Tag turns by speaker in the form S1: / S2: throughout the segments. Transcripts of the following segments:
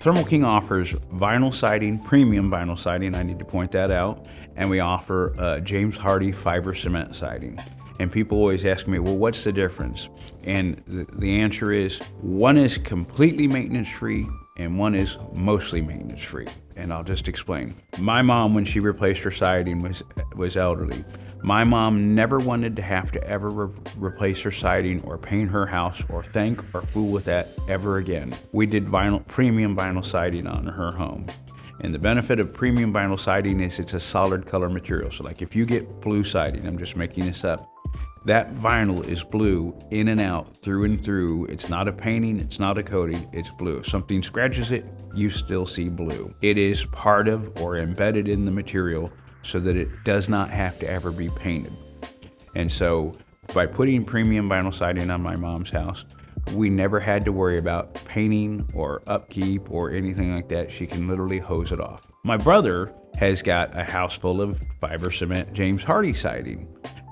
S1: Thermo King offers vinyl siding, premium vinyl siding, I need to point that out, and we offer James Hardie fiber cement siding. And people always ask me, well, what's the difference? And the answer is, one is completely maintenance-free and one is mostly maintenance-free. And I'll just explain. My mom, when she replaced her siding, was elderly. My mom never wanted to have to ever replace her siding or paint her house or think or fool with that ever again. We did premium vinyl siding on her home. And the benefit of premium vinyl siding is it's a solid color material. So like if you get blue siding, I'm just making this up, that vinyl is blue in and out, through and through. It's not a painting, it's not a coating, it's blue. If something scratches it, you still see blue. It is part of or embedded in the material so that it does not have to ever be painted. And so by putting premium vinyl siding on my mom's house, we never had to worry about painting or upkeep or anything like that. She can literally hose it off. My brother has got a house full of fiber cement James Hardie siding.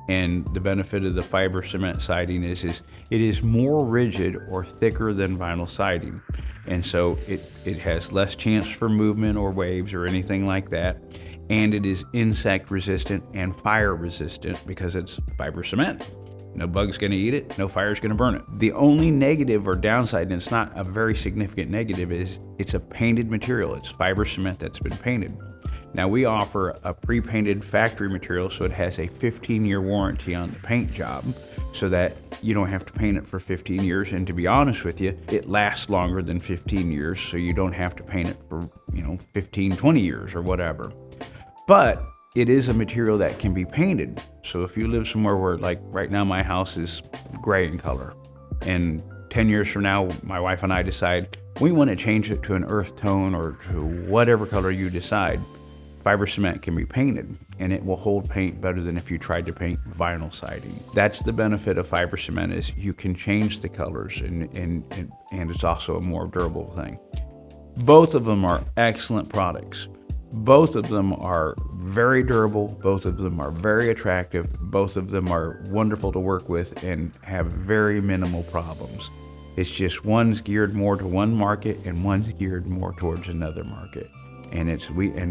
S1: And the benefit of the fiber cement siding is it is more rigid or thicker than vinyl siding. And so it has less chance for movement or waves or anything like that. And it is insect resistant and fire resistant because it's fiber cement. No bug's gonna eat it, no fire's gonna burn it. The only negative or downside, and it's not a very significant negative, is it's a painted material. It's fiber cement that's been painted. Now we offer a pre-painted factory material, so it has a 15-year warranty on the paint job so that you don't have to paint it for 15 years. And to be honest with you, it lasts longer than 15 years, so you don't have to paint it for 15, 20 years or whatever. But it is a material that can be painted. So if you live somewhere where, like right now, my house is gray in color, and 10 years from now, my wife and I decide we want to change it to an earth tone or to whatever color you decide, fiber cement can be painted and it will hold paint better than if you tried to paint vinyl siding. That's the benefit of fiber cement, is you can change the colors and it's also a more durable thing. Both of them are excellent products. Both of them are very durable. Both of them are very attractive. Both of them are wonderful to work with and have very minimal problems. It's just one's geared more to one market and one's geared more towards another market. And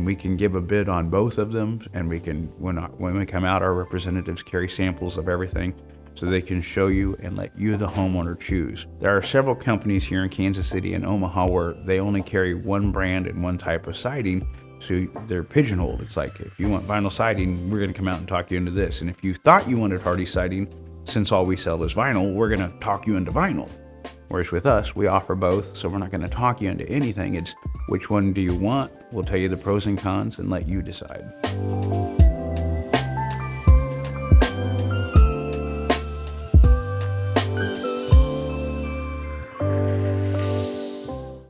S1: we can give a bid on both of them, and we can, when we come out, our representatives carry samples of everything so they can show you and let you, the homeowner, choose. There are several companies here in Kansas City and Omaha where they only carry one brand and one type of siding, so they're pigeonholed. It's like, if you want vinyl siding, we're gonna come out and talk you into this. And if you thought you wanted Hardie siding, since all we sell is vinyl, we're gonna talk you into vinyl. Whereas with us, we offer both, so we're not going to talk you into anything. It's which one do you want? We'll tell you the pros and cons and let you decide.